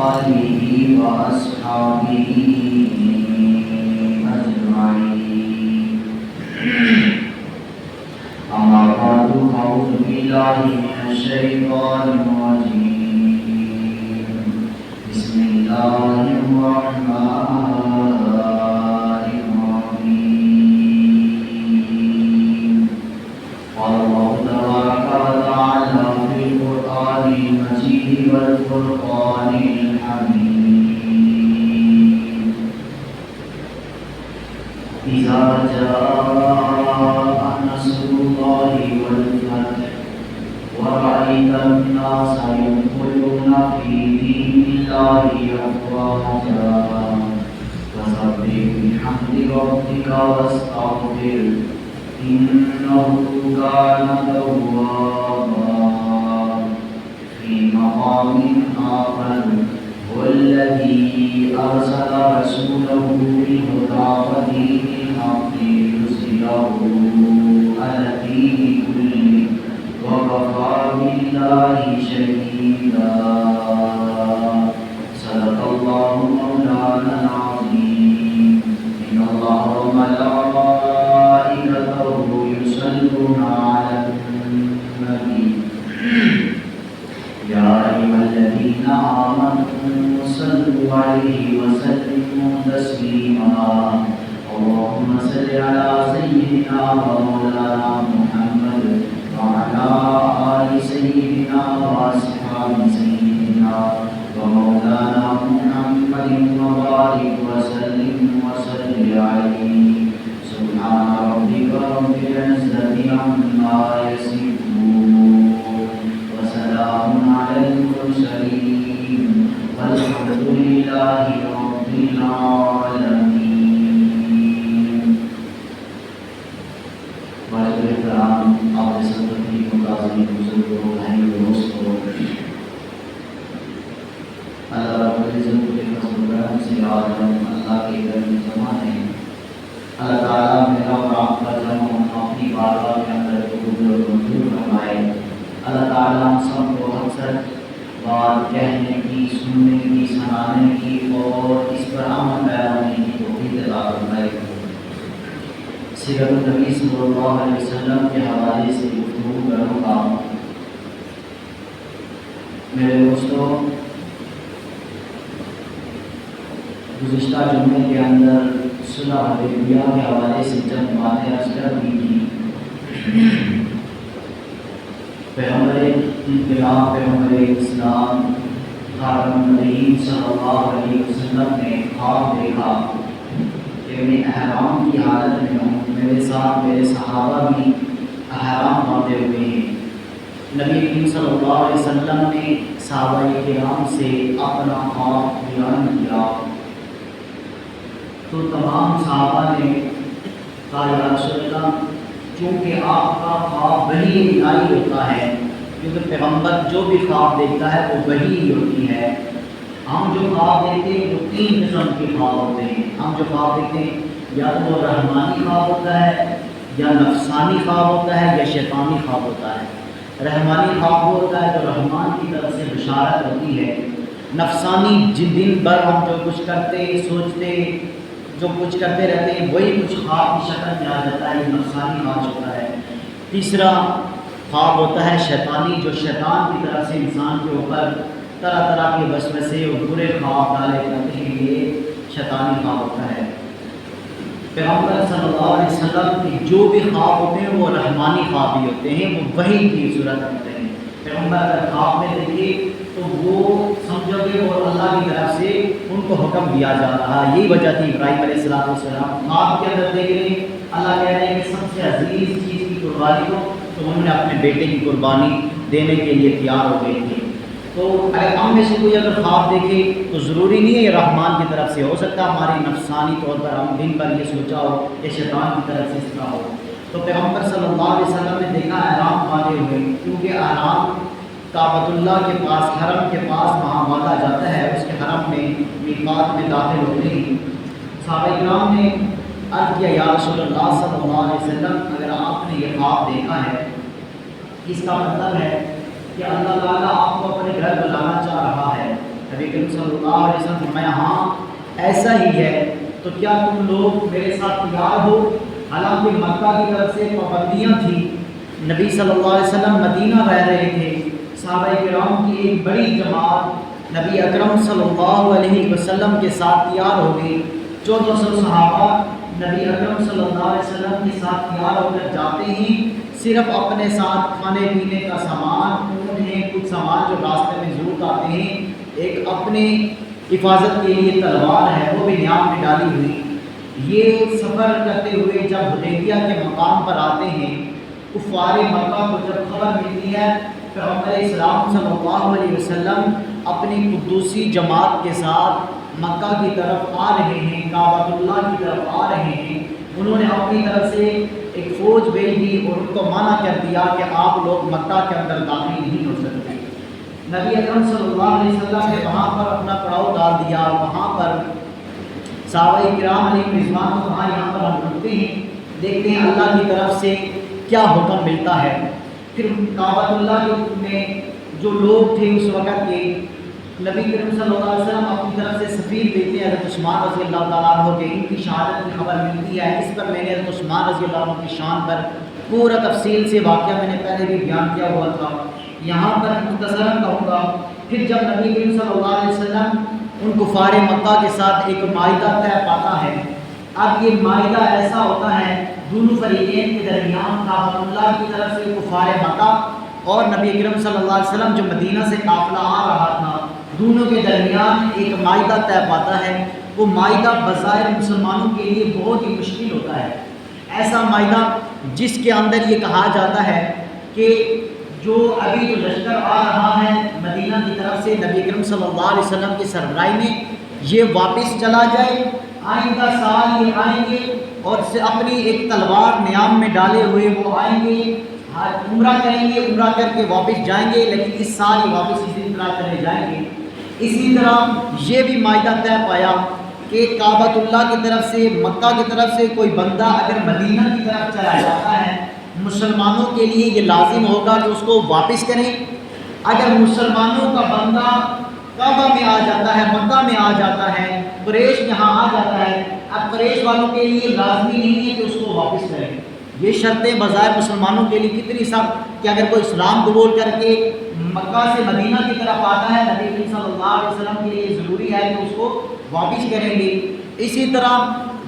آله وأصحابه أجمعين. أما بعد أعوذ بالله من الشيطان الرجيم. بسم الله الرحمن الرحيم. قال الله تبارك وتعالى في القرآن المجيد والفرقان الحميد. إذا جاء نصر الله والفتح ورأيت الناس يدخلون في دين الله أفواجا فسبح بحمد ربك واستغفره إنه كان توابا. في مقام آخر هو الذي أرسل رسوله بالهدى ودين الحق ليظهره على الدين كله وكفى بالله شهيدا. صدق الله مولانا العظيم. إن الله وملائكته يصلون على النبي يا أيها الذين آمنوا صلوا عليه وسلموا تسليما. اللهم صل على سيدنا ومولانا محمد وعلى آل سيدنا وأصحاب سيدنا ومولانا محمد وبارك وسلم وصل عليه. سبحان ربك رب العزة عما يصفون وسلام على المرسلين والحمد لله رب العالمين. واجب احترام آپ سب کی ملازمین بزرگوں بھائیوں دوستوں، اللہ رب العزت کے فضل و کرم سے آج ہم اللہ کے گھر میں جمع ہیں. اللہ تعالیٰ میرا اور آپ کا جمع اپنی بارگاہ کے اندر قبول اور منظور فرمائے. اللہ تعالیٰ ہم سب کو اکثر بات کہنے کی، سننے کی، سنانے کی اور اس پر عمل پیرا ہونے کی توفیق عطا فرمائے. سیرت النبی صلی اللہ علیہ وسلم کے حوالے سے گفتگو کروں گا. میرے دوستوں، گزشتہ جمعے کے اندر صلح حدیبیہ کے حوالے سے جب باتیں عرض کر دی تھی، پیغمبر انقلاب، پیغمبر اسلام، خاتم النبیین صلی اللہ علیہ وسلم نے خواب دیکھا کہ میں احرام کی حالت میں ہوں، میرے ساتھ میرے صحابہ بھی احرام باندھے ہوئے ہیں. نبی کریم صلی اللہ علیہ وسلم نے صحابہ کرام سے اپنا خواب بیان کیا تو تمام صحابہ نے کہا یا رسول اللہ، چونکہ آپ کا خواب وحی الہی ہوتا ہے، کیونکہ پیغمبر جو بھی خواب دیکھتا ہے وہ وحی ہی ہوتی ہے. ہم جو خواب دیکھتے ہیں وہ تین قسم کے خواب ہوتے ہیں. ہم جو خواب دیکھتے ہیں یا تو وہ رحمانی خواب ہوتا ہے، یا نفسانی خواب ہوتا ہے، یا شیطانی خواب ہوتا ہے. رحمانی خواب وہ ہوتا ہے جو رحمان کی طرف سے بشارت ہوتی ہے. نفسانی جن دن بھر ہم جو کچھ کرتے سوچتے جو کچھ کرتے رہتے ہیں وہی کچھ خواب کی شکل میں آ جاتا ہے، یہ نفسانی خواب ہوتا ہے. تیسرا خواب ہوتا ہے شیطانی، جو شیطان کی طرف سے انسان کے اوپر طرح طرح کے وسوسے اور برے خواب ڈالے جاتے ہیں، یہ شیطانی خواب ہوتا ہے. پیغمبر صلی اللہ علیہ وسلم کے جو بھی خواب ہوتے ہیں وہ رحمانی خواب بھی ہوتے ہیں، وہ وحی کی صورت ہوتے ہیں. پیغمبر اگر خواب میں دیکھے تو وہ سمجھو گے اور اللہ کی طرف سے ان کو حکم دیا جا رہا ہے. یہی وجہ تھی ابراہیم علیہ السلام خواب کے اندر دیکھ رہے ہیں اللہ کہہ رہے ہیں کہ سب سے عزیز چیز کی قربانی کو، تو انہوں نے اپنے بیٹے کی قربانی دینے کے لیے تیار ہو گئے تھے. تو اگر ہم میں سے کوئی اگر خواب دیکھے تو ضروری نہیں ہے یہ رحمان کی طرف سے، ہو سکتا ہے ہماری نفسانی طور پر ہم دن پر یہ سوچا ہو کہ شیطان کی طرف سے اس طرح ہو. تو پیغمبر صلی اللہ علیہ وسلم نے دیکھا احرام باندھے ہوئے، کیونکہ احرام کعبۃ اللہ کے پاس، حرم کے پاس وہاں باندھا جاتا ہے. اس کے حرم میں میقات میں داخل ہوتے ہی صحابہ کرام نے عرض کیا یا رسول اللہ صلی اللہ علیہ وسلم، اگر آپ نے یہ خواب دیکھا ہے اس کا مطلب ہے کہ اللہ تعالیٰ آپ کو اپنے گھر بلانا چاہ رہا ہے. نبی کریم صلی اللہ علیہ وسلم نے فرمایا ہاں ایسا ہی ہے، تو کیا تم لوگ میرے ساتھ تیار ہو؟ حالانکہ مکہ کی طرف سے پابندیاں تھیں، نبی صلی اللہ علیہ وسلم مدینہ رہ رہے تھے، صحابہ کرام کی ایک بڑی جماعت نبی اکرم صلی اللہ علیہ وسلم کے ساتھ تیار ہو گئی۔ 1400 صحابہ نبی اکرم صلی اللہ علیہ وسلم کے ساتھ تیار ہو کر جاتے ہیں، صرف اپنے ساتھ کھانے پینے کا سامان، انہیں کچھ سامان جو راستے میں ضرورت آتے ہیں، ایک اپنے حفاظت کے لیے تلوار ہے وہ بھی نیام میں ڈالی ہوئی۔ یہ سفر کرتے ہوئے جب حدیبیہ کے مقام پر آتے ہیں، کفار مکہ کو جب خبر ملتی ہے پیغمبر اسلام صلی اللہ علیہ وسلم اپنی قدوسی جماعت کے ساتھ مکہ کی طرف آ رہے ہیں، کعبۃ اللہ کی طرف آ رہے ہیں، انہوں نے اپنی طرف سے ایک فوج بھیج دی اور ان کو منع کر دیا کہ آپ لوگ مکہ کے اندر داخل نہیں ہو سکتے۔ نبی اکرم صلی اللہ علیہ وسلم نے وہاں پر اپنا پڑاؤ ڈال دیا، اور وہاں پر صحابہ کرام علیہ رضوان کو کہا یہاں پر ہم رکتے ہیں، دیکھتے ہیں اللہ کی طرف سے کیا حکم ملتا ہے۔ پھر کعبۃ اللہ میں جو لوگ تھے اس وقت کے، نبی کریم صلی اللہ علیہ وسلم اپنی طرف سے سفیر بھیجتے ہیں حضرت عثمان رضی اللہ تعالیٰ عنہ کے، ان کی شہادت کی خبر ملتی ہے۔ اس پر میں نے حضرت عثمان رضی اللہ عنہ کی شان پر پورا تفصیل سے واقعہ میں نے پہلے بھی بیان کیا ہوا تھا، یہاں پر مختصراً کہوں گا۔ پھر جب نبی کریم صلی اللہ علیہ وسلم ان کفار مکہ کے ساتھ ایک معاہدہ طے پاتا ہے، اب یہ معاہدہ ایسا ہوتا ہے دونوں فریقین کے درمیان، کعبۃ اللہ کی طرف سے کفار مکہ اور نبی اکرم صلی اللہ علیہ وسلم جو مدینہ سے قافلہ آ رہا تھا، دونوں کے درمیان ایک معاہدہ طے پاتا ہے۔ وہ معاہدہ بظاہر مسلمانوں کے لیے بہت ہی مشکل ہوتا ہے، ایسا معاہدہ جس کے اندر یہ کہا جاتا ہے کہ جو ابھی جو لشکر آ رہا ہے مدینہ کی طرف سے نبی اکرم صلی اللہ علیہ وسلم کی سربراہی میں، یہ واپس چلا جائے، آئندہ سال یہ آئیں گے اور اپنی ایک تلوار نیام میں ڈالے ہوئے وہ آئیں گے، عمرہ کریں گے، عمرہ کر کے واپس جائیں گے، لیکن اس سال یہ واپس اسی طرح چلے جائیں گے۔ اسی طرح یہ بھی معاہدہ طے پایا کہ کعبۃ اللہ کی طرف سے، مکہ کی طرف سے کوئی بندہ اگر مدینہ کی طرف چلا جاتا ہے، مسلمانوں کے لیے یہ لازم ہوگا کہ اس کو واپس کریں۔ اگر مسلمانوں کا بندہ کعبہ میں آ جاتا ہے، مکہ میں آ جاتا ہے، قریش یہاں آ جاتا ہے، اب قریش والوں کے لیے لازمی نہیں ہے کہ اس کو واپس کریں۔ یہ شرطیں بظاہر مسلمانوں کے لیے کتنی سخت کہ اگر کوئی اسلام قبول کر کے مکہ سے مدینہ کی طرف آتا ہے، نبی کریم صلی اللہ علیہ وسلم کے لیے ضروری ہے کہ اس کو واپس کریں گے۔ اسی طرح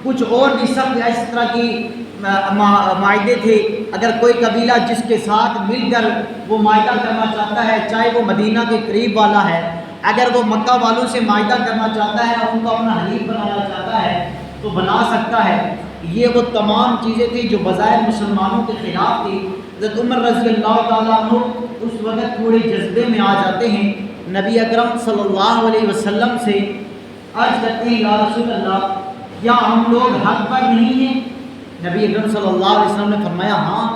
کچھ اور بھی سخت اس طرح کی معاہدے تھے، اگر کوئی قبیلہ جس کے ساتھ مل کر وہ معاہدہ کرنا چاہتا ہے، چاہے وہ مدینہ کے قریب والا ہے، اگر وہ مکہ والوں سے معاہدہ کرنا چاہتا ہے اور ان کو اپنا حلیف بنانا چاہتا ہے تو بنا سکتا ہے۔ یہ وہ تمام چیزیں تھیں جو بظاہر مسلمانوں کے خلاف تھی۔ حضرت عمر رضی اللہ تعالیٰ عنہ اس وقت تھوڑے جذبے میں آ جاتے ہیں، نبی اکرم صلی اللہ علیہ وسلم سے عرض کرتے ہیں یا رسول اللہ کیا ہم لوگ حق پر نہیں ہیں؟ نبی اکرم صلی اللہ علیہ وسلم نے فرمایا ہاں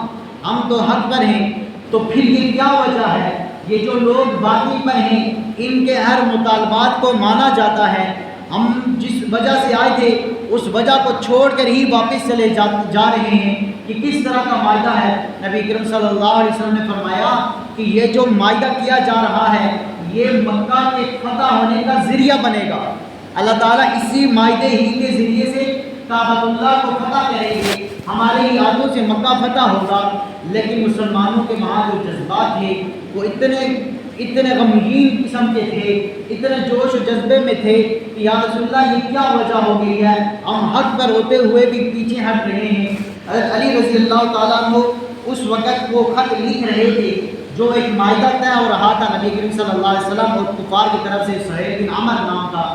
ہم تو حق پر ہیں۔ تو پھر یہ کیا وجہ ہے؟ یہ جو لوگ باطل پر ہیں ان کے ہر مطالبات کو مانا جاتا ہے، ہم جس وجہ سے آئے تھے اس وجہ کو چھوڑ کر ہی واپس چلے جا رہے ہیں، کہ کس طرح کا معاہدہ ہے؟ نبی اکرم صلی اللہ علیہ وسلم نے فرمایا کہ یہ جو معاہدہ کیا جا رہا ہے یہ مکہ کے فتح ہونے کا ذریعہ بنے گا، اللہ تعالیٰ اسی معاہدے ہی کے ذریعے سے کعبۃ اللہ کو فتح کریں گے، ہمارے ہی ہاتھوں سے مکہ فتح ہوگا۔ لیکن مسلمانوں کے وہاں جو جذبات تھے وہ اتنے غمگین قسم کے تھے، اتنے جوش و جذبے میں تھے کہ یا رسول اللہ یہ کیا وجہ ہو گئی ہے، ہم حق پر ہوتے ہوئے بھی پیچھے ہٹ رہے ہیں۔ حضرت علی رضی اللہ تعالیٰ عنہ اس وقت وہ خط لکھ رہے تھے جو ایک معاہدہ طے ہو رہا تھا نبی کریم صلی اللہ علیہ وسلم اور کفار کی طرف سے، سہیل بن عمر نام تھا۔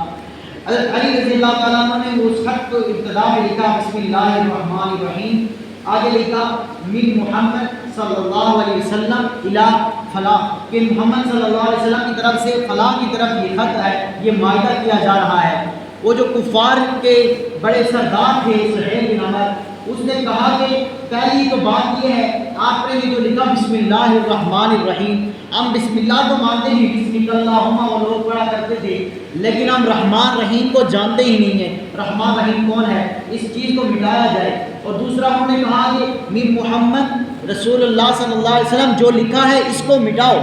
حضرت علی رضی اللہ تعالیٰ عنہ نے اس خط کو ابتدا میں لکھا بسم اللہ الرحمن الرحیم، آگے لکھا من محمد صلی اللہ علیہ وسلم الی فلاں، کہ محمد صلی اللہ علیہ وسلم کی طرف سے فلاں کی طرف یہ خط ہے، یہ معاہدہ کیا جا رہا ہے۔ وہ جو کفار کے بڑے سردار تھے سہیل بن عمر، اس نے کہا کہ پہلی تو بات یہ ہے آپ نے جو لکھا بسم اللہ الرحمن الرحیم، ہم بسم اللہ کو مانتے ہیں، بسم اللہم وہ لوگ پڑھا کرتے تھے، لیکن ہم رحمان رحیم کو جانتے ہی نہیں ہیں، رحمان رحیم کون ہے، اس چیز کو مٹایا جائے۔ اور دوسرا انہوں نے کہا کہ من محمد رسول اللہ صلی اللہ علیہ وسلم جو لکھا ہے اس کو مٹاؤ۔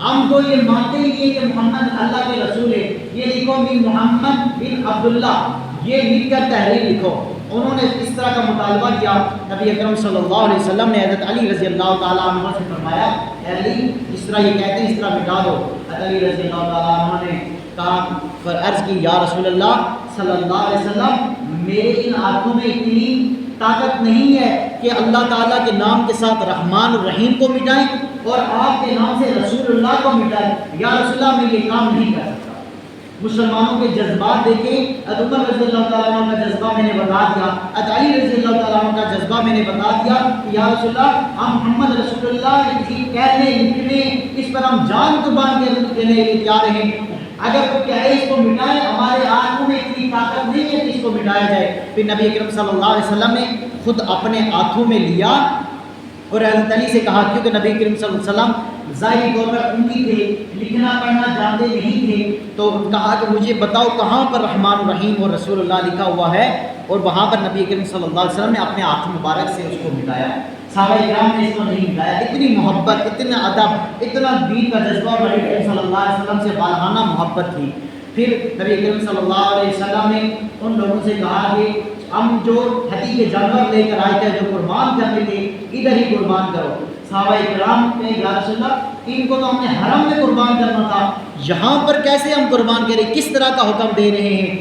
ہم تو یہ مانتے ہی ہیں کہ محمد اللہ کے رسول ہے، یہ لکھو من محمد بن عبداللہ، یہ لکھ کر تحریر لکھو۔ انہوں نے اس طرح کا مطالبہ کیا۔ نبی اکرم صلی اللہ علیہ وسلم نے حضرت علی رضی اللہ تعالیٰ عنہ سے فرمایا، اے علی جس طرح یہ کہتے ہیں اس طرح مٹا دو۔ حضرت علی رضی اللہ تعالیٰ عنہ نے کہا، پر عرض کی، یا رسول اللہ صلی اللہ علیہ وسلم میرے ان ہاتھوں میں اتنی طاقت نہیں ہے کہ اللہ تعالیٰ کے نام کے ساتھ رحمان الرحیم کو مٹائیں اور آپ کے نام سے رسول اللہ کو مٹائیں، یا رسول اللہ میں یہ کام نہیں کر سکتا۔ مسلمانوں کے جذبات دیکھیں، عمر رضی اللہ تعالیٰ عنہ کا جذبہ میں نے بتا دیا، علی رضی اللہ تعالیٰ عنہ کا جذبہ میں نے بتا دیا کہ یا رسول اللہ ہم محمد رسول اللہ کی کہنے لکھنے اس پر ہم جان قربان کرنے کے لیے تیار ہیں، اگر وہ کہے اس کو مٹائیں، ہمارے ہاتھوں میں اتنی طاقت نہیں ہے کہ اس کو مٹایا جائے۔ پھر نبی اکرم صلی اللہ علیہ وسلم نے خود اپنے ہاتھوں میں لیا اور حضرت علی سے کہا، کیونکہ نبی کریم صلی اللہ علیہ وسلم ظاہری طور پر امی تھے، لکھنا پڑھنا جانتے نہیں تھے، تو کہا کہ مجھے بتاؤ کہاں پر رحمان الرحیم اور رسول اللہ لکھا ہوا ہے، اور وہاں پر نبی کریم صلی اللہ علیہ وسلم نے اپنے ہاتھ مبارک سے اس کو مٹایا۔ صحابہ کرام نے اس کو نہیں مٹایا۔ اتنی محبت، اتنا ادب، اتنا دین کا جذبہ نبی کریم صلی اللہ علیہ وسلم سے بالغانہ محبت تھی۔ پھر نبی کریم صلی اللہ علیہ وسلم نے ان لوگوں سے کہا کہ ہم جو حدیث کے جانور لے کر آئے تھے، جو قربان کرنے تھے، ادھر ہی قربان کرو۔ صحابہ کرام نے یا رسول اللہ ان کو تو ہم نے حرم میں قربان کرنا تھا، یہاں پر کیسے ہم قربان کریں، کس طرح کا حکم دے رہے ہیں؟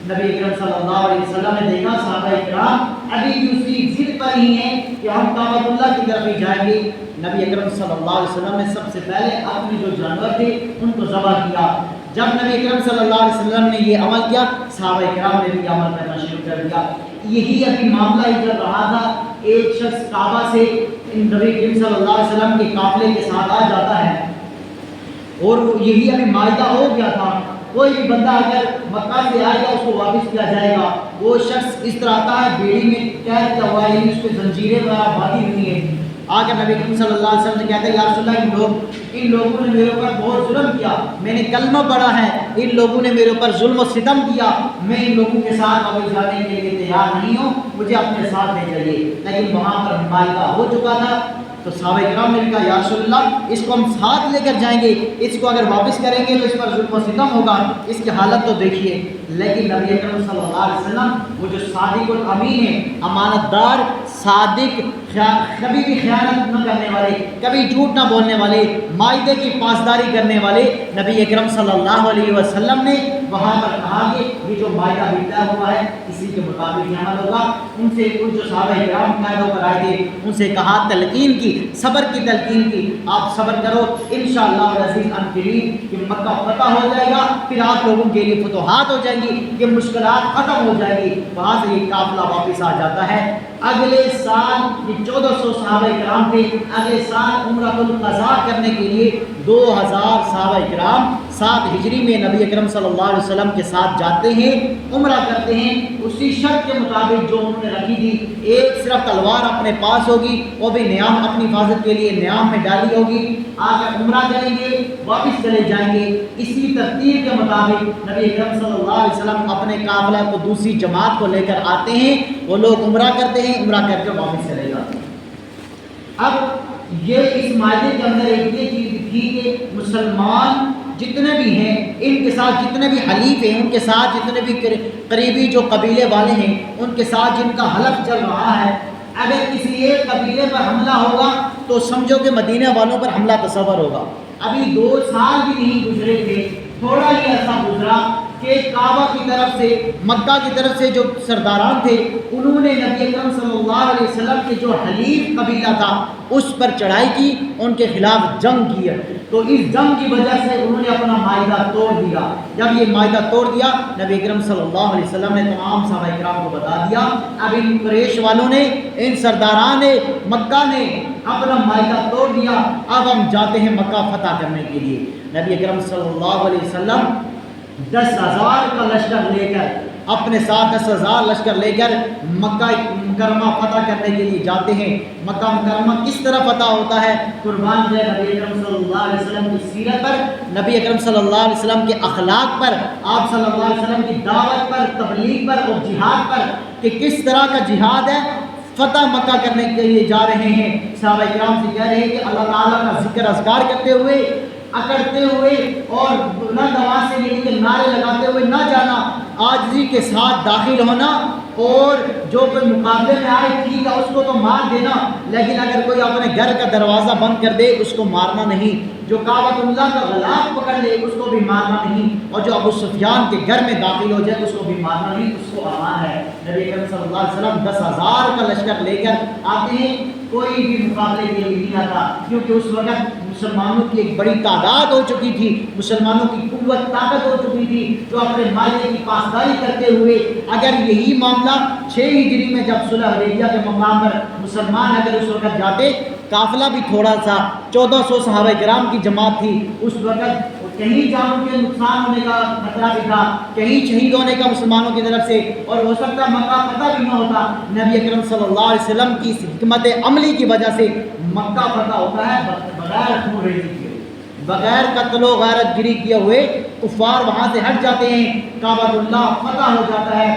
نبی اکرم صلی اللہ علیہ وسلم نے دیکھا صحابہ کرام ابھی بھی اسی ضد پر ہی ہیں کہ ہم کعبۃ اللہ کی طرف ہی جائیں گے۔ نبی اکرم صلی اللہ علیہ وسلم نے سب سے پہلے اپنے جو جانور تھے ان کو ذبح کیا۔ جب نبی اکرم صلی اللہ علیہ وسلم نے یہ عمل کیا، صحابہ کرام نے بھی عمل کرنا شروع کر دیا۔ یہی ابھی معاملہ ہی چل رہا تھا، ایک شخص کعبہ سے نبی کریم صلی اللہ علیہ وسلم کے قافلے کے ساتھ آ جاتا ہے، اور یہی ابھی معاہدہ ہو گیا تھا، کوئی بھی بندہ اگر مکہ سے آئے گا اس کو واپس کیا جائے گا۔ وہ شخص اس طرح آتا ہے بیڑی میں قید کیا ہوا ہے، اس پہ زنجیریں وغیرہ باندھی ہوئی ہیں، آ کر نبی کریم صلی اللہ علیہ وسلم سے کہتے ہیں، یا رسول اللہ ان لوگوں نے میرے اوپر بہت ظلم کیا، میں نے کلمہ پڑھا ہے، ان لوگوں نے میرے اوپر ظلم و ستم کیا، میں ان لوگوں کے ساتھ واپس جانے کے لیے تیار نہیں ہوں، مجھے اپنے ساتھ لے جائیے۔ لیکن وہاں پر معاہدہ ہو چکا تھا، تو صحابہ کرام نے کہا، یا رسول اللہ اس کو ہم ساتھ لے کر جائیں گے، اس کو اگر واپس کریں گے تو اس پر ظلم و ستم ہوگا، اس کی حالت تو دیکھیے۔ لیکن نبی اکرم صلی اللہ علیہ وسلم وہ جو صادق الامین ہے، امانت دار، صادق، کبھی بھی خیانت نہ کرنے والے، کبھی جھوٹ نہ بولنے والے، معاہدے کی پاسداری کرنے والے، نبی اکرم صلی اللہ علیہ وسلم نے وہاں پر کہا کہ یہ جو معاہدہ بھی طے ہوا ہے اسی کے مطابق یہ عمل ہوگا۔ ان سے کچھ جو صحابہ کرام قیدوں پر آئے تھے ان سے کہا، تلقین کی، صبر کی تلقین کی، آپ صبر کرو، انشاءاللہ العزیز ان قریب کہ مکہ فتح ہو جائے گا، پھر آپ لوگوں کے لیے فتوحات ہو جائیں گی، یہ مشکلات ختم ہو جائیں گی۔ وہاں سے یہ قافلہ واپس آ جاتا ہے۔ اگلے سال یہ 1400 صحابہ کرام تھے، اگلے سال عمرۃ القضاء کرنے کے لیے 2000 صحابہ کرام 7 ہجری میں نبی اکرم صلی اللہ علیہ وسلم کے ساتھ جاتے ہیں، عمرہ کرتے ہیں، اسی شرط کے مطابق جو انہوں نے رکھی تھی، ایک صرف تلوار اپنے پاس ہوگی، وہ بھی نیام اپنی حفاظت کے لیے نیام میں ڈالی ہوگی، آ کر عمرہ کریں گے، واپس چلے جائیں گے۔ اسی ترتیب کے مطابق نبی اکرم صلی اللہ علیہ وسلم اپنے قافلہ کو دوسری جماعت کو لے کر آتے ہیں، وہ لوگ عمرہ کرتے ہیں، عمرہ کر کے واپس چلے جاتے ہیں۔ اب یہ اس معاہدے کے اندر ایک یہ چیز تھی کہ مسلمان جتنے بھی ہیں ان کے ساتھ، جتنے بھی حلیف ہیں ان کے ساتھ، جتنے بھی قریبی جو قبیلے والے ہیں ان کے ساتھ جن کا حلف چل رہا ہے، اگر کسی ایک قبیلے پر حملہ ہوگا تو سمجھو کہ مدینہ والوں پر حملہ تصور ہوگا۔ ابھی 2 سال بھی نہیں گزرے تھے، تھوڑا ہی عرصہ گزرا کہ کعبہ کی طرف سے، مکہ کی طرف سے جو سرداران تھے انہوں نے نبی اکرم صلی اللہ علیہ وسلم کے جو حلیف قبیلہ تھا اس پر چڑھائی کی، ان کے خلاف جنگ کی، تو اس جنگ کی وجہ سے انہوں نے اپنا معاہدہ توڑ دیا۔ جب یہ معاہدہ توڑ دیا، نبی اکرم صلی اللہ علیہ وسلم نے تمام صحابہ کرام کو بتا دیا، اب ان قریش والوں نے، ان سرداران نے، مکہ نے اپنا معاہدہ توڑ دیا، اب ہم جاتے ہیں مکہ فتح کرنے کے لیے۔ نبی اکرم صلی اللہ علیہ وسلم 10,000 کا لشکر لے کر، اپنے ساتھ 10,000 لشکر لے کر مکہ مکرمہ فتح کرنے کے لیے جاتے ہیں۔ مکہ مکرمہ کس طرح فتح ہوتا ہے؟ قربان جائے نبی اکرم صلی اللہ علیہ وسلم کی سیرت پر، نبی اکرم صلی اللہ علیہ وسلم کے اخلاق پر، آپ صلی اللہ علیہ وسلم کی دعوت پر، تبلیغ پر اور جہاد پر، کہ کس طرح کا جہاد ہے۔ فتح مکہ کرنے کے لیے جا رہے ہیں، صحابہ کرام سے کہہ رہے ہیں کہ اللہ تعالیٰ کا ذکر اذکار کرتے ہوئے اکڑتے ہوئے اور بلند آواز سے یعنی کہ نعرے لگاتے ہوئے نہ جانا، عاجزی کے ساتھ داخل ہونا، اور جو کوئی مقابلے میں آئے ٹھیک ہے اس کو تو مار دینا، لیکن اگر کوئی اپنے گھر کا دروازہ بند کر دے اس کو مارنا نہیں، جو کعبۃ اللہ کا غلاف پکڑ لے اس کو بھی مارنا نہیں، اور جو ابو سفیان کے گھر میں داخل ہو جائے اس کو بھی مارنا نہیں، اس کو امان ہے۔ نبی اکرم صلی اللہ علیہ وسلم 10,000 کا لشکر لے کر آتے ہیں، کوئی بھی مقابلے کے لیے نہیں آتا، کیونکہ اس وقت مسلمانوں کی ایک بڑی تعداد ہو چکی تھی، مسلمانوں کی قوت طاقت ہو چکی تھی، جو اپنے مالے کی پاسداری کرتے ہوئے اگر یہی معاملہ 6 ہجری میں جب صلح حدیبیہ کے مقام پر مسلمان اگر اس وقت جاتے، قافلہ بھی تھوڑا سا 1400 صحابہ کرام کی جماعت تھی، اس وقت کہیں جانوں کے نقصان ہونے کا خطرہ بھی تھا، کہیں شہید ہونے کا مسلمانوں کی طرف سے، اور ہو سکتا مکہ فتح بھی نہ ہوتا۔ نبی اکرم صلی اللہ علیہ وسلم کی اس حکمت عملی کی وجہ سے مکہ فتح ہوتا ہے بغیر خون ریزی کیے، بغیر قتل و غارت گری کیے ہوئے، کفار وہاں سے ہٹ جاتے ہیں، کعبۃ اللہ فتح ہو جاتا ہے۔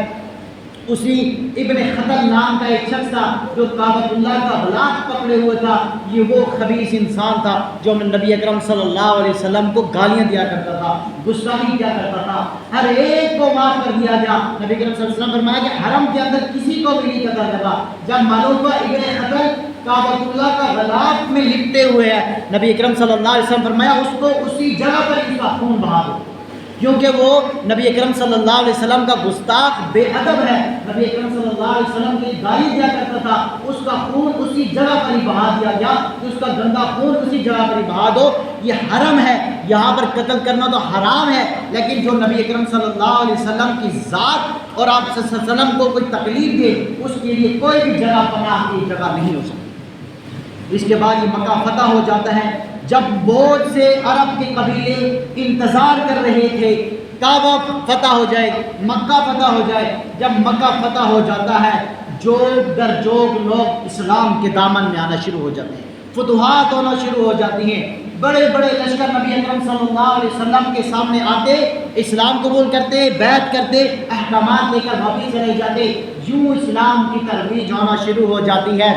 اسی ابن خطل نام کا ایک شخص تھا جو کعبۃ اللہ کا غلاف پکڑے ہوئے تھا، یہ وہ خبیث انسان تھا جو نبی اکرم صلی اللہ علیہ وسلم کو گالیاں دیا کرتا تھا، گستاخی کیا کرتا تھا، ہر ایک کو معاف کر دیا گیا۔ نبی اکرم صلی اللہ علیہ وسلم فرمایا کہ حرم کے اندر کسی کو بھی نہیں قتل کرتا۔ جب معلوم ہوا ابن خطل کعبۃ اللہ کا غلاف میں لپٹے ہوئے ہیں، نبی اکرم صلی اللہ علیہ وسلم فرمایا اس کو اسی جگہ پر اس کا خون بہا دو، کیونکہ وہ نبی اکرم صلی اللہ علیہ وسلم کا گستاخ بے ادب ہے، نبی اکرم صلی اللہ علیہ وسلم کی گالی دیا کرتا تھا، اس کا خون اسی جگہ پر ہی بہا دیا گیا، اس کا گندا خون اسی جگہ پر ہی بہا دو۔ یہ حرم ہے، یہاں پر قتل کرنا تو حرام ہے، لیکن جو نبی اکرم صلی اللہ علیہ وسلم کی ذات اور آپ صلی اللہ علیہ وسلم کو کوئی تکلیف دے اس کے لیے کوئی بھی جگہ پناہ کی جگہ نہیں ہو سکتی۔ اس کے بعد یہ مکہ فتح ہو جاتا ہے۔ جب بہت سے عرب کے قبیلے انتظار کر رہے تھے کعبہ فتح ہو جائے، مکہ فتح ہو جائے، جب مکہ فتح ہو جاتا ہے جوگ در جوگ لوگ اسلام کے دامن میں آنا شروع ہو جاتے ہیں، فتوحات ہونا شروع ہو جاتی ہیں، بڑے بڑے لشکر نبی اکرم صلی اللہ علیہ وسلم کے سامنے آتے، اسلام قبول کرتے، بیعت کرتے، احکامات لے کر واپس چلے جاتے، یوں اسلام کی ترویج ہونا شروع ہو جاتی ہے۔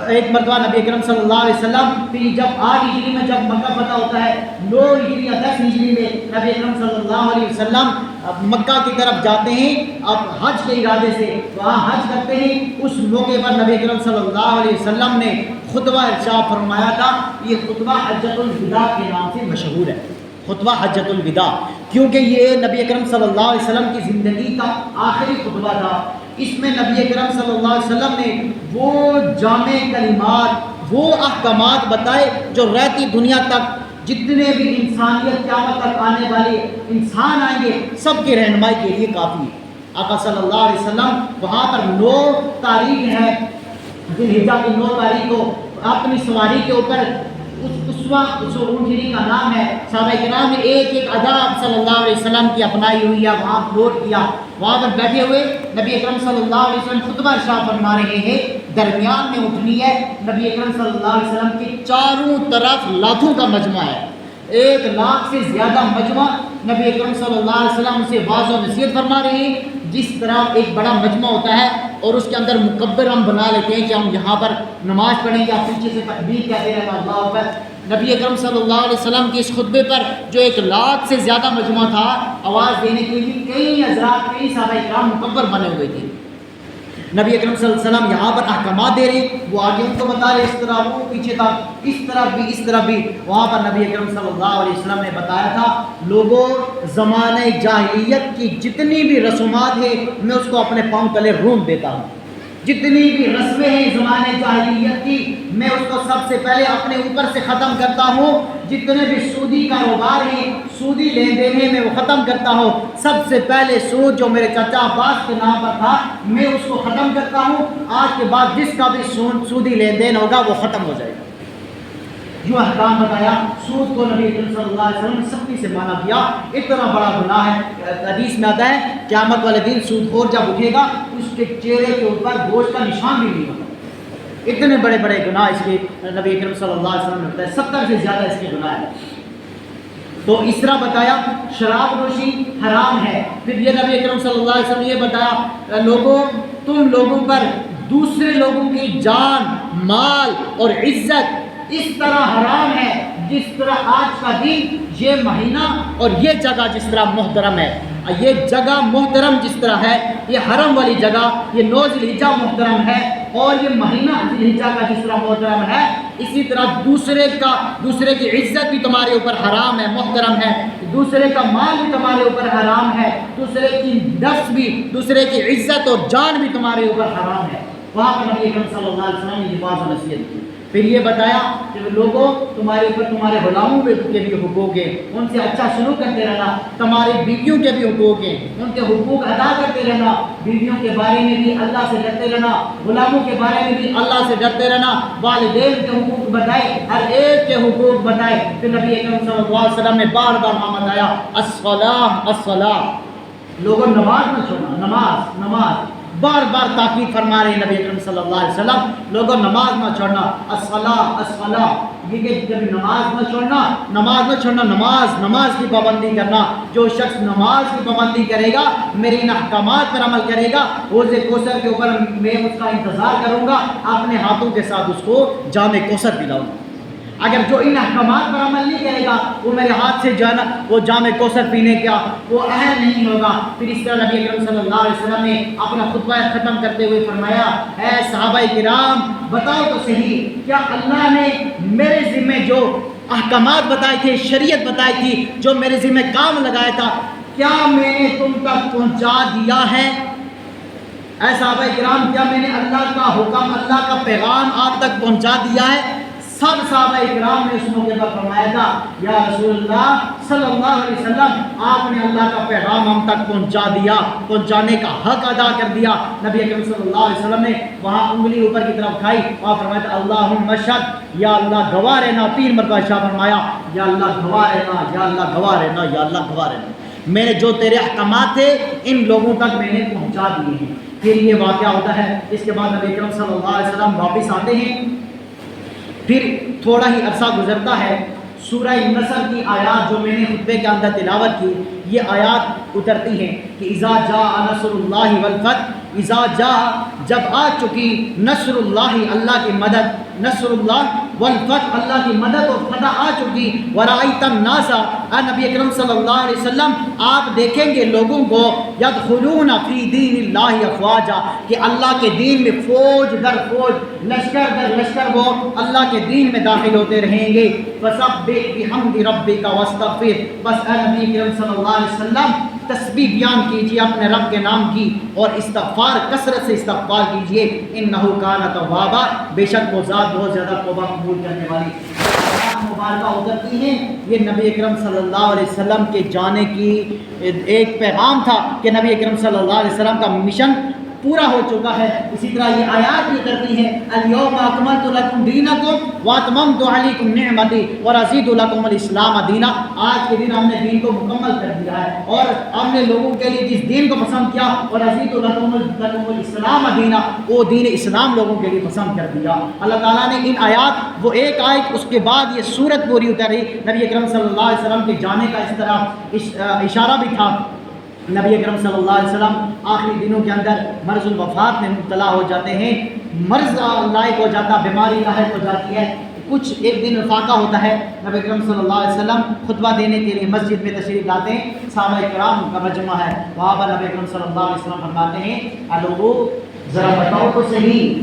ایک مرتبہ نبی اکرم صلی اللہ علیہ وسلم پھر جب 8 ہجری میں جب مکہ فتح ہوتا ہے، 9 ہجری یا 10 ہجری میں نبی اکرم صلی اللہ علیہ وسلم مکہ کی طرف جاتے ہیں اب حج کے ارادے سے، وہاں حج کرتے ہیں۔ اس موقع پر نبی اکرم صلی اللہ علیہ وسلم نے خطبہ ارشاد فرمایا تھا، یہ خطبہ حجۃ الوداع کے نام سے مشہور ہے، خطبہ حجۃ الوداع، کیونکہ یہ نبی اکرم صلی اللہ علیہ وسلم کی زندگی کا آخری خطبہ تھا۔ اس میں نبی اکرم صلی اللہ علیہ وسلم نے وہ جامع کلمات، وہ احکامات بتائے جو رہتی دنیا تک جتنے بھی انسانیت قیامت تک آنے والے انسان آئیں گے سب کی رہنمائی کے لیے کافی ہے۔ آقا صلی اللہ علیہ وسلم وہاں پر 9 تاریخ ہے، ذی الحجہ کی 9 تاریخ کو اپنی سواری کے اوپر اس اونٹنی کا نام ہے، صحابہ کرام نے ایک ایک ادا صلی اللہ علیہ وسلم کی اپنائی ہوئی ہے، وہاں نوٹ کیا، وہاں پر بیٹھے ہوئے نبی اکرم صلی اللہ علیہ وسلم خطبہ ارشاد فرما رہے ہیں، درمیان میں اونٹنی ہے، نبی اکرم صلی اللہ علیہ وسلم کے چاروں طرف لاکھوں کا مجمع ہے، 1 لاکھ سے زیادہ مجمع، نبی اکرم صلی اللہ علیہ وسلم سے واعظ و نصیحت فرما رہے ہیں۔ جس طرح ایک بڑا مجمع ہوتا ہے اور اس کے اندر مکبر ہم بنا لیتے ہیں کہ ہم یہاں پر نماز پڑھیں گے، آپ پیچھے سے تکبیر کہتے رہنا اللہ اکبر، نبی اکرم صلی اللہ علیہ وسلم کے اس خطبے پر جو 1 لاکھ سے زیادہ مجمع تھا، آواز دینے کے لیے کئی حضرات، کئی صحابہ کرام مکبر بنے ہوئے تھے۔ نبی اکرم صلی اللہ علیہ وسلم یہاں پر احکامات دے رہے، وہ آگے ان کو بتا رہے، اس طرح وہ پیچھے تھا، اس طرح بھی اس طرح بھی، وہاں پر نبی اکرم صلی اللہ علیہ وسلم نے بتایا تھا، لوگوں زمانہ جاہلیت کی جتنی بھی رسومات ہیں میں اس کو اپنے پاؤں تلے روند دیتا ہوں، جتنی بھی رسمیں ہیں زمانے جاہلیت کی میں اس کو سب سے پہلے اپنے اوپر سے ختم کرتا ہوں، جتنے بھی سودی کاروبار ہیں، سودی لین دین ہیں میں وہ ختم کرتا ہوں، سب سے پہلے سود جو میرے چچا عباس کے نام پر تھا میں اس کو ختم کرتا ہوں، آج کے بعد جس کا بھی سودی لین دین ہوگا وہ ختم ہو جائے گا۔ جو احکام بتایا، سود کو نبی صلی اللہ علیہ وسلم نے سختی سے منع کیا، اتنا بڑا گناہ ہے، حدیث میں آتا ہے قیامت والے دن سود خور جب اٹھے گا اس کے چہرے کے اوپر گوشت کا نشان بھی نہیں ہوگا، اتنے بڑے بڑے گناہ اس کے نبی اکرم صلی اللہ علیہ وسلم نے بتایا، 70 سے زیادہ اس کے گناہ ہیں۔ تو اس طرح بتایا شراب نوشی حرام ہے، پھر یہ نبی اکرم صلی اللہ علیہ وسلم نے یہ بتایا، لوگوں تم لوگوں پر دوسرے لوگوں کی جان، مال اور عزت اس طرح حرام ہے جس طرح آج کا دن، یہ مہینہ اور یہ جگہ جس طرح محترم ہے، یہ جگہ محترم جس طرح ہے، یہ حرم والی جگہ، یہ 9 ذی الحجہ محترم ہے، اور یہ مہینہ ذی الحجہ کا جس طرح محترم ہے، اسی طرح دوسرے کی عزت بھی تمہارے اوپر حرام ہے، محترم ہے، دوسرے کا مال بھی تمہارے اوپر حرام ہے، دوسرے کی نفس بھی، دوسرے کی عزت اور جان بھی تمہارے اوپر حرام ہے۔ وہاں پر نبی اکرم صلی اللہ علیہ وسلم نے یہ واضح نصیحت کی۔ پھر یہ بتایا کہ لوگوں تمہارے اوپر تمہارے غلاموں کے بھی حقوق ہیں، ان سے اچھا سلوک کرتے رہنا، تمہاری بیویوں کے بھی حقوق ہیں، ان کے حقوق ادا کرتے رہنا، بیویوں کے بارے میں بھی اللہ سے ڈرتے رہنا، غلاموں کے بارے میں بھی اللہ سے ڈرتے رہنا، والدین کے حقوق بتائے، ہر ایک کے حقوق بتائے۔ پھر نبی اکرم صلی اللہ علیہ وسلم نے بار بار محمد آیا الصلاۃ الصلاۃ، لوگوں نماز نہ چھوڑنا، نماز نماز، بار بار تاکید فرما رہے ہیں نبی اکرم صلی اللہ علیہ وسلم، لوگوں نماز نہ چھوڑنا، الصلاۃ الصلاۃ، یہ کہ جب نماز نہ چھوڑنا، نماز کی پابندی کرنا۔ جو شخص نماز کی پابندی کرے گا، میرے ان احکامات پر عمل کرے گا، حوض کوثر کے اوپر میں اس کا انتظار کروں گا، اپنے ہاتھوں کے ساتھ اس کو جام کوثر پلاؤں گا۔ اگر جو ان احکامات پر عمل نہیں کرے گا، وہ میرے ہاتھ سے جانا وہ جام کوثر پینے کا وہ اہل نہیں ہوگا۔ پھر اس طرح نبی اکرم صلی اللہ علیہ وسلم نے اپنا خطبہ ختم کرتے ہوئے فرمایا، اے صحابہ کرام بتاؤ تو صحیح، کیا اللہ نے میرے ذمہ جو احکامات بتائے تھے، شریعت بتائی تھی، جو میرے ذمہ کام لگایا تھا، کیا میں نے تم تک پہنچا دیا ہے؟ اے صحابہ کرام، کیا میں نے اللہ کا حکم، اللہ کا پیغام آپ تک پہنچا دیا ہے؟ سب صحابہ کرام نے اس موقع پر فرمایا تھا، یا رسول اللہ صلی اللہ علیہ وسلم، آپ نے اللہ کا پیغام ہم تک پہنچا دیا، پہنچانے کا حق ادا کر دیا۔ نبی اکرم صلی اللہ علیہ وسلم نے وہاں انگلی اوپر کی طرف اٹھائی اور فرمایا تھا، اللہم اشہد، یا اللہ گواہ رہنا، 3 مرتبہ ارشاد فرمایا، یا اللہ گواہ رہنا، یا اللہ گواہ رہنا، یا اللہ گواہ رہنا، میں نے جو تیرے احکامات تھے ان لوگوں تک میں نے پہنچا دیے ہیں۔ پھر یہ واقعہ ہوتا ہے، اس کے بعد نبی اکرم صلی اللہ علیہ وسلم واپس آتے ہیں۔ پھر تھوڑا ہی عرصہ گزرتا ہے، سورہ نصر کی آیات جو میں نے خطبے کے اندر تلاوت کی، یہ آیات اترتی ہیں کہ اذا جاء نصر اللہ والفتح، اذا جاء جب آ چکی، نصر اللہ اللہ کی مدد، نصر اللہ والفتح اللہ کی مدد اور فتح آ چکی، ورأیت الناس، اے نبی اکرم صلی اللہ علیہ وسلم آپ دیکھیں گے لوگوں کو، یدخلون فی دین اللہ افواجا، کہ اللہ کے دین میں فوج در فوج، لشکر در لشکر وہ اللہ کے دین میں داخل ہوتے رہیں گے۔ فسبح بحمد ربک واستغفر، بس اے نبی اکرم صلی اللہ علیہ وسلم تسبیح بیان کیجیے اپنے رب کے نام کی، اور استغفار کثرت سے استغفار کیجیے، انہ کان توابا، بے شک وہ ذات بہت زیادہ توبہ قبول کرنے والی۔ مبارکہ اترتی ہیں، یہ نبی اکرم صلی اللہ علیہ وسلم کے جانے کی ایک پیغام تھا کہ نبی اکرم صلی اللہ علیہ وسلم کا مشن پورا ہو چکا ہے۔ اسی طرح یہ آیات بھی کرتی ہیں، الیوم اکملت لکم دینکم واتممت علیکم نعمتی ورضیت لکم الاسلام دینا، آج کے دن ہم نے دین کو مکمل کر دیا ہے اور ہم نے لوگوں کے لیے جس دین کو پسند کیا، ورضیت لکم الاسلام دینا، وہ دین اسلام لوگوں کے لیے پسند کر دیا۔ اللہ تعالیٰ نے ان آیات، وہ ایک آیت اس کے بعد یہ سورت پوری اتری، نبی اکرم صلی اللہ علیہ وسلم کے جانے کا اس طرح اشارہ بھی تھا۔ نبی اکرم صلی اللہ علیہ وسلم آخری دنوں کے اندر مرض الوفات میں مبتلا ہو جاتے ہیں، مرض لائق ہو جاتا، بیماری لاحق ہو جاتی ہے، کچھ ایک دن فاقہ ہوتا ہے، نبی اکرم صلی اللہ علیہ وسلم خطبہ دینے کے لیے مسجد میں تشریف لاتے ہیں، صحابہ کرام کا مجمع ہے، وہاں پر نبی اکرم صلی اللہ علیہ وسلم فرماتے ہیں، لوگوں ذرا بتاؤ تو صحیح،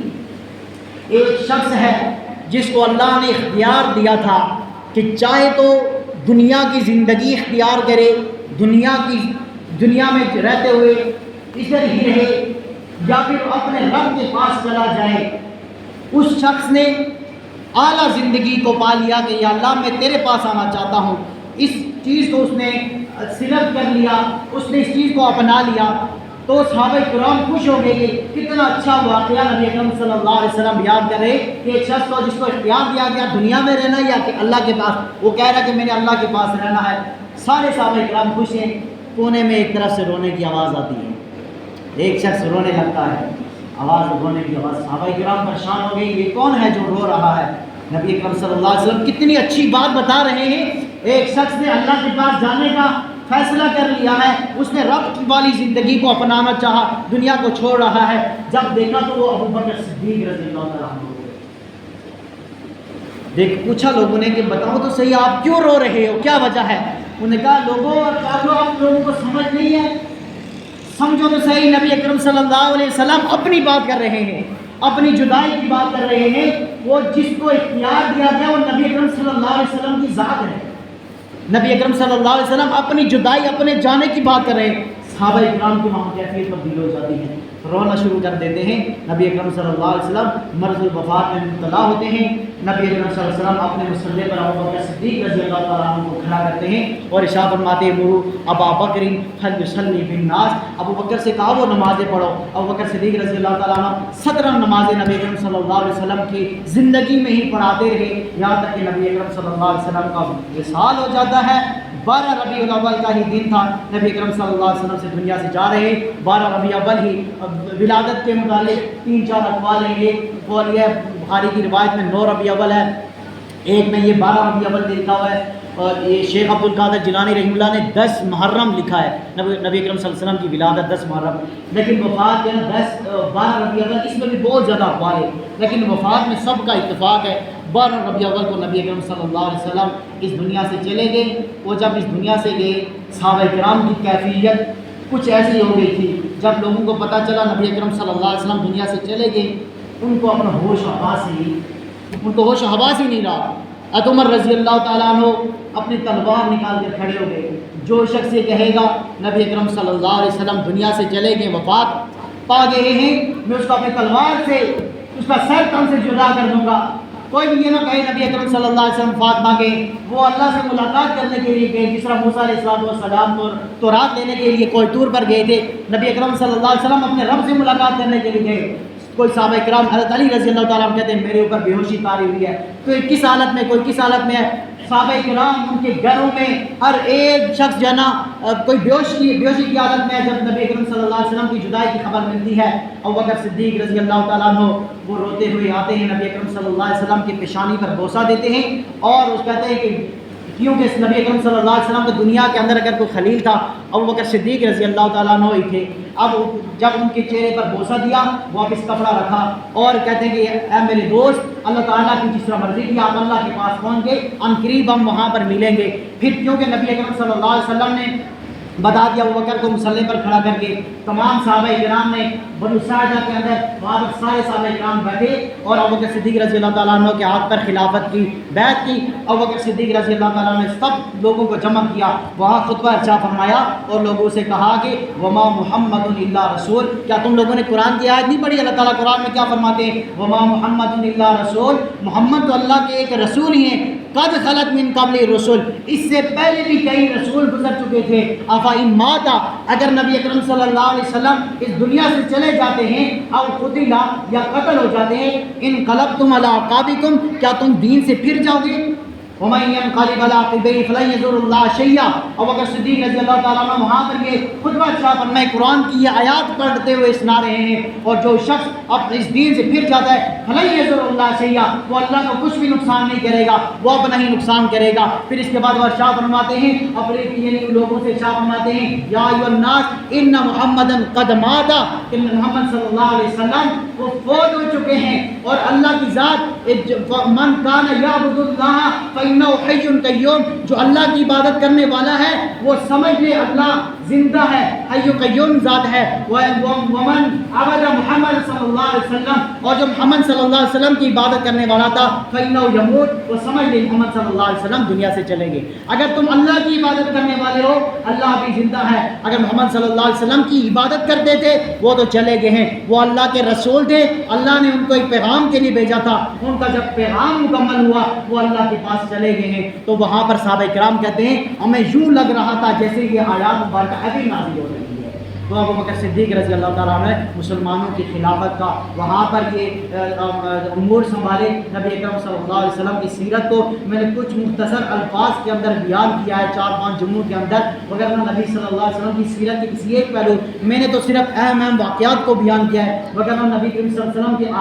ایک شخص ہے جس کو اللہ نے اختیار دیا تھا کہ چاہے تو دنیا کی زندگی اختیار کرے، دنیا میں رہتے ہوئے ادھر ہی رہے، یا پھر اپنے رب کے پاس چلا جائے۔ اس شخص نے اعلیٰ زندگی کو پا لیا کہ یا اللہ میں تیرے پاس آنا چاہتا ہوں، اس چیز کو اس نے سلب کر لیا، اس نے اس چیز کو اپنا لیا، تو صحابہ کرام خوش ہو گئے کہ کتنا اچھا واقعہ نبی اکرم صلی اللہ علیہ وسلم بیان کر رہے کہ ایک شخص کو جس کو اختیار دیا گیا دنیا میں رہنا یا کہ اللہ کے پاس، وہ کہہ رہا کہ میں نے اللہ کے پاس رہنا ہے۔ سارے صحابہ کرام خوش ہیں۔ کونے میں ایک طرف سے رونے کی آواز آتی ہے، ایک شخص رونے لگتا ہے، آواز رونے کی آواز، صحابہ کرام پریشان ہو گئی، یہ کون ہے جو رو رہا ہے؟ نبی اکرم صلی اللہ علیہ وسلم کتنی اچھی بات بتا رہے ہیں، ایک شخص نے اللہ کے پاس جانے کا فیصلہ کر لیا ہے، اس نے رب والی زندگی کو اپنانا چاہا، دنیا کو چھوڑ رہا ہے، جب دیکھا تو وہ ابو بکر صدیق رضی اللہ عنہ، پوچھا لوگوں نے کہ بتاؤ تو صحیح آپ کیوں رو رہے ہو، کیا وجہ ہے؟ انہوں نے کہا لوگوں آپ لوگوں کو سمجھ نہیں ہے، سمجھو تو صحیح، نبی اکرم صلی اللہ علیہ وسلم اپنی بات کر رہے ہیں، اپنی جدائی کی بات کر رہے ہیں۔ وہ جس کو اختیار دیا گیا وہ نبی اکرم صلی اللہ علیہ وسلم کی ذات ہے۔ نبی اکرم صلی اللہ علیہ وسلم اپنی جدائی، اپنے جانے کی بات کر رہے ہیں۔ صحابہ اکرام کی وہاں کیفیت تبدیل ہو جاتی ہے، رونا شروع کر دیتے ہیں۔ نبی اکرم صلی اللہ علیہ وسلم مرض الوفات میں مبتلا ہوتے ہیں۔ نبی اکرم صلی اللہ علیہ وسلم اپنے مصلی پر ابوبکر صدیق رضی اللہ تعالیٰ عنہ کو کھڑا کرتے ہیں اور ارشاد فرماتے ہیں مرو ابا بکر فلیصلی بالناس، ابو بکر سے کہا وہ نمازیں پڑھو۔ ابو بکر صدیق رضی اللہ تعالیٰ عنہ 17 نمازیں نبی اکرم صلی اللہ علیہ وسلم کی زندگی میں ہی پڑھاتے رہے، یہاں تک کہ نبی اکرم صلی اللہ علیہ وسلم کا وصال ہو جاتا ہے۔ 12 ربیع الاول کا ہی دن تھا، نبی اکرم صلی اللہ علیہ وسلم سے دنیا سے جا رہے۔ 12 ربیع الاول ہی ولادت کے متعلق 3-4 اقوال ہیں۔ یہ قول یہ بخاری کی روایت میں 9 ربیع الاول ہے، ایک میں یہ 12 ربیع الاول لکھا ہوا ہے، اور یہ شیخ عبد القادر جیلانی رحمہ اللہ نے 10 محرم لکھا ہے، نبی اکرم صلی اللہ علیہ وسلم کی ولادت 10 محرم، لیکن وفات جو ہے 12 ربیع الاول، اس میں بھی بہت زیادہ اقوال ہے، لیکن وفات میں سب کا اتفاق ہے 12 ربیع الاول کو نبی اکرم صلی اللہ علیہ وسلم اس دنیا سے چلے گئے۔ وہ جب اس دنیا سے گئے، صحابہ کرام کی کیفیت کچھ ایسی ہو گئی تھی، جب لوگوں کو پتہ چلا نبی اکرم صلی اللہ علیہ وسلم دنیا سے چلے گئے، ان کو اپنا ہوش و حواس ہی نہیں رہا۔ حضرت عمر رضی اللہ تعالیٰ عنہ اپنی تلوار نکال کر کھڑے ہو گئے۔ جو شخص یہ کہے گا نبی اکرم صلی اللہ علیہ وسلم دنیا سے چلے گئے، وفات پا گئے ہیں، میں اس کو اپنی تلوار سے اس کا سر تن سے جدا کر دوں گا۔ کوئی بھی یہ نہ کہے نبی اکرم صلی اللہ علیہ وسلم فاطمہ کے وہ اللہ سے ملاقات کرنے کے لیے گئے، جس طرح موسیٰ علیہ السلام تورات لینے کے لیے کوئی طور پر گئے تھے، نبی اکرم صلی اللہ علیہ وسلم اپنے رب سے ملاقات کرنے کے لیے گئے۔ کوئی صحابہ کرام حضرت علی رضی اللہ تعالیٰ عنہ کہتے ہیں میرے اوپر بے ہوشی طاری ہوئی ہے، کوئی کس حالت میں، کوئی کس حالت میں ہے۔ صحابہ کرام ان کے گھروں میں ہر ایک شخص جو ہے نا کوئی بیہوشی کی حالت میں ہے۔ جب نبی اکرم صلی اللہ علیہ وسلم کی جدائی کی خبر ملتی ہے، ابوبکر صدیق رضی اللہ تعالیٰ عنہ وہ روتے ہوئے آتے ہیں، نبی اکرم صلی اللہ علیہ وسلم کی پیشانی پر بوسہ دیتے ہیں، اور اس کہتے ہیں کہ کیونکہ نبی اکرم صلی اللہ علیہ وسلم کو دنیا کے اندر اگر کوئی خلیل تھا ابوبکر صدیق رضی اللہ تعالیٰ عنہ ہی تھے۔ اب جب ان کے چہرے پر بوسہ دیا، واپس کپڑا رکھا اور کہتے ہیں کہ اے میرے دوست، اللہ تعالیٰ کی جس طرح مرضی کی آپ اللہ کے پاس پہنچ گئے، ان قریب ہم وہاں پر ملیں گے۔ پھر کیونکہ نبی اکرم صلی اللہ علیہ وسلم نے بتا دیا، ابوبکر کو مصلی پر کھڑا کر کے تمام صحابہ کرام نے بنو ساعدہ کے اندر وہاں پر سارے صحابہ کرام بیٹھے اور ابوبکر صدیق رضی اللہ تعالیٰ عنہ کے ہاتھ پر خلافت کی بیعت کی۔ ابوبکر صدیق رضی اللہ تعالیٰ عنہ نے سب لوگوں کو جمع کیا، وہاں خطبہ ارشاد فرمایا اور لوگوں سے کہا کہ وما محمد الا رسول، کیا تم لوگوں نے قرآن کی آیت نہیں پڑھی؟ اللہ تعالیٰ قرآن میں کیا فرماتے ہیں؟ وما محمد الا رسول، محمد تو اللہ کے ایک رسول ہی ہیں، قد خلت من قبل رسول، اس سے پہلے بھی کئی رسول گزر چکے تھے۔ افإن مات، اگر نبی اکرم صلی اللہ علیہ وسلم اس دنیا سے چلے جاتے ہیں، او قتل یا قتل ہو جاتے ہیں، انقلبتم علی اعقابکم، کیا تم دین سے پھر جاؤ گے؟ ومن ينقلب على عقبيه فلن يضر الله شيئا۔ ابوبکر صدیق رضی اللہ تعالیٰ عنہ وہاں پر یہ خطبہ ارشاد فرمائے، قرآن کی یہ آیات پڑھتے ہوئے سنا رہے ہیں، اور جو شخص اب اس دین سے پھر جاتا ہے فلن يضر الله شيئا، وہ اللہ کو کچھ بھی نقصان نہیں کرے گا، وہ اپنا ہی نقصان کرے گا۔ پھر اس کے بعد وہ ارشاد فرماتے ہیں اپنے یعنی لوگوں سے ارشاد فرماتے ہیں یا ایھا الناس ان محمدا قد مات، کہ محمد صلی اللہ علیہ وسلم وہ فوت ہو چکے ہیں، اور اللہ کی ذات من کان یعبد اللہ فإنہ حی قیوم، جو اللہ کی عبادت کرنے والا ہے وہ سمجھ لے اللہ زندہ ہے، حی قیوم ذات ہے۔ ومن عبد محمد صلی اللہ علیہ وسلم، اور جو محمد صلی اللہ علیہ وسلم کی عبادت کرنے والا تھا فإنہ یموت، وہ سمجھ لے محمد صلی اللہ علیہ وسلم دنیا سے چلیں گے۔ اگر تم اللہ کی عبادت کرنے والے ہو اللہ بھی زندہ ہے، اگر محمد صلی اللہ علیہ وسلم کی عبادت کرتے تھے وہ تو چلے گئے ہیں، وہ اللہ کے رسول تھے، اللہ نے ان کو ایک پیغام کے لیے بھیجا تھا، ان کا جب پیغام مکمل ہوا وہ اللہ کے پاس چلے گئے ہیں۔ تو وہاں پر صحابہ کرام کہتے ہیں ہمیں یوں لگ رہا تھا جیسے یہ آیات مبارکہ ابھی نازل ہو رہی ہے۔ تو ابوبکر صدیق رضی اللہ تعالیٰ عنہ مسلمانوں کی خلافت کا وہاں پر یہ امور سنبھالے۔ نبی اکرم صلی اللہ علیہ وسلم کی سیرت کو میں نے کچھ مختصر الفاظ کے اندر بیان کیا ہے 4-5 جملوں کے اندر، وغیرہ نبی صلی اللہ علیہ وسلم کی سیرت کے کسی ایک پہلو میں نے تو صرف اہم واقعات کو بیان کیا ہے، وغیرہ نبی کریم صلی اللہ علیہ وسلم کے